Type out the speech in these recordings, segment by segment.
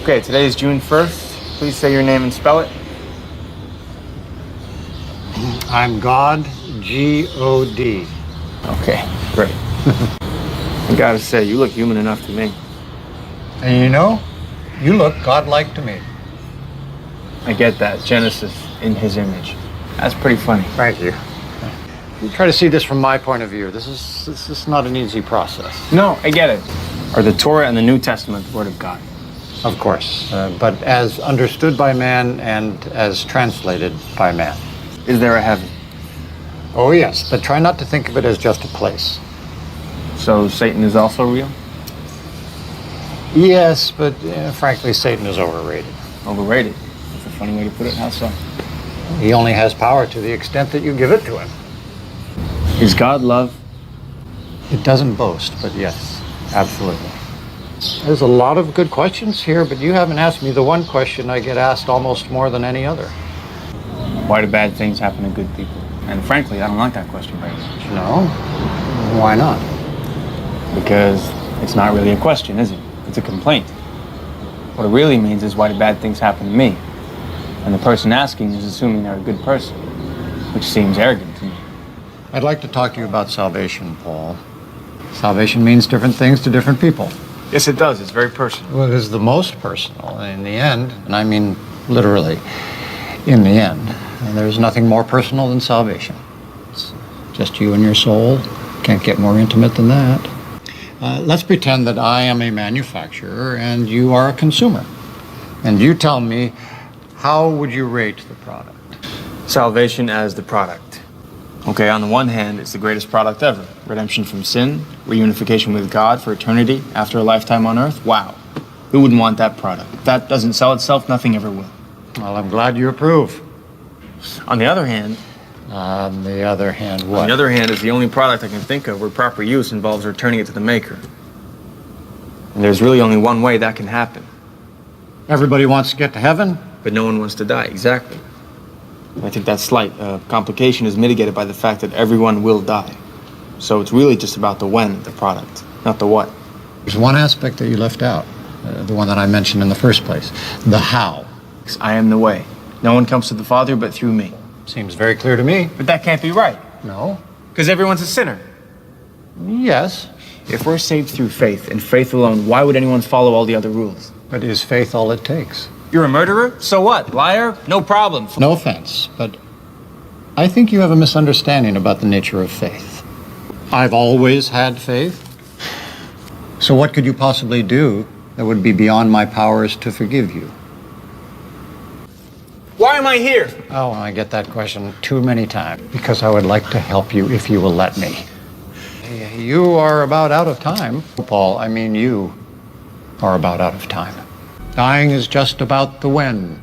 Okay, today is June 1st. Please say your name and spell it. I'm God, G-O-D. Okay, great. I gotta say, you look human enough to me. And you know, you look godlike to me. I get that. Genesis in his image. That's pretty funny. Thank you. You try to see this from my point of view. This is not an easy process. No, I get it. Are the Torah and the New Testament the Word of God? Of course, but as understood by man and as translated by man. Is there a heaven? Oh yes, but try not to think of it as just a place. So Satan is also real? Yes, but frankly, Satan is overrated. Overrated? That's a funny way to put it. How so? He only has power to the extent that you give it to him. Is God love? It doesn't boast, but yes, absolutely. There's a lot of good questions here, but you haven't asked me the one question I get asked almost more than any other. Why do bad things happen to good people? And frankly, I don't like that question very much. No? Why not? Because it's not really a question, is it? It's a complaint. What it really means is, why do bad things happen to me? And the person asking is assuming they're a good person, which seems arrogant to me. I'd like to talk to you about salvation, Paul. Salvation means different things to different people. Yes, it does. It's very personal. Well, it is the most personal in the end, and I mean literally in the end. And there's nothing more personal than salvation. It's just you and your soul. Can't get more intimate than that. Let's pretend that I am a manufacturer and you are a consumer. And you tell me, how would you rate the product? Salvation as the product. Okay, on the one hand, it's the greatest product ever. Redemption from sin, reunification with God for eternity after a lifetime on earth. Wow. Who wouldn't want that product? If that doesn't sell itself, nothing ever will. Well, I'm glad you approve. On the other hand... what? On the other hand is the only product I can think of where proper use involves returning it to the maker. And there's really only one way that can happen. Everybody wants to get to heaven? But no one wants to die, exactly. I think that slight complication is mitigated by the fact that everyone will die. So it's really just about the when, the product, not the what. There's one aspect that you left out, the one that I mentioned in the first place, the how. I am the way. No one comes to the Father but through me. Seems very clear to me. But that can't be right. No? Because everyone's a sinner. Yes. If we're saved through faith, and faith alone, why would anyone follow all the other rules? But is faith all it takes? You're a murderer? So what? Liar? No problem. No offense, but I think you have a misunderstanding about the nature of faith. I've always had faith. So what could you possibly do that would be beyond my powers to forgive you? Why am I here? Oh, I get that question too many times. Because I would like to help you if you will let me. You are about out of time, Paul. I mean, you are about out of time. Dying is just about the when.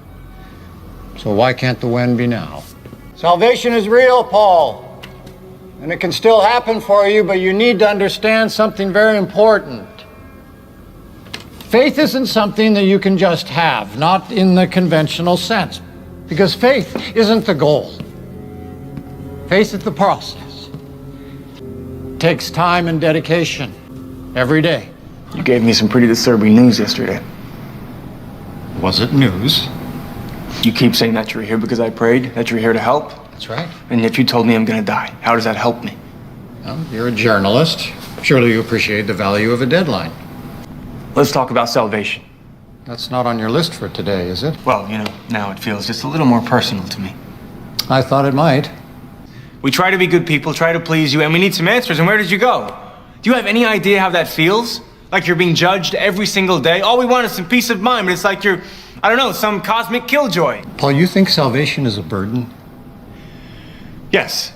So why can't the when be now? Salvation is real, Paul. And it can still happen for you, but you need to understand something very important. Faith isn't something that you can just have, not in the conventional sense. Because faith isn't the goal. Faith is the process. It takes time and dedication every day. You gave me some pretty disturbing news yesterday. Was it news? You keep saying that you're here because I prayed, that you're here to help. That's right. And yet you told me I'm gonna die. How does that help me? Well, you're a journalist. Surely you appreciate the value of a deadline. Let's talk about salvation. That's not on your list for today, is it? Well, you know, now it feels just a little more personal to me. I thought it might. We try to be good people, try to please you, and we need some answers, and where did you go? Do you have any idea how that feels? Like you're being judged every single day? All we want is some peace of mind, but it's like you're, I don't know, some cosmic killjoy. Paul, you think salvation is a burden? Yes.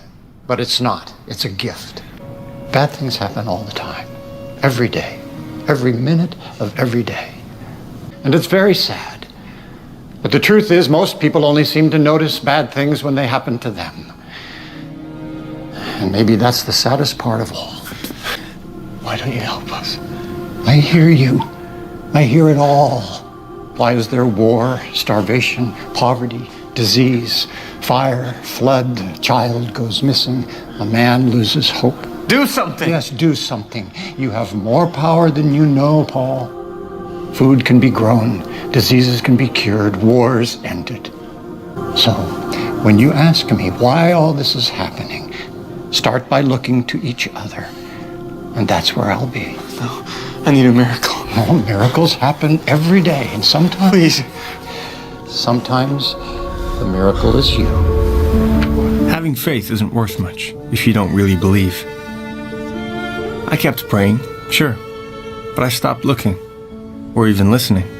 But it's not. It's a gift. Bad things happen all the time. Every day. Every minute of every day. And it's very sad. But the truth is, most people only seem to notice bad things when they happen to them. And maybe that's the saddest part of all. Why don't you help us? I hear you. I hear it all. Why is there war, starvation, poverty, disease, fire, flood, a child goes missing, a man loses hope? Do something! Yes, do something. You have more power than you know, Paul. Food can be grown, diseases can be cured, wars ended. So, when you ask me why all this is happening, start by looking to each other. And that's where I'll be. No, I need a miracle. Oh, miracles happen every day, and sometimes... Please. Sometimes the miracle is you. Having faith isn't worth much if you don't really believe. I kept praying, sure, but I stopped looking, or even listening.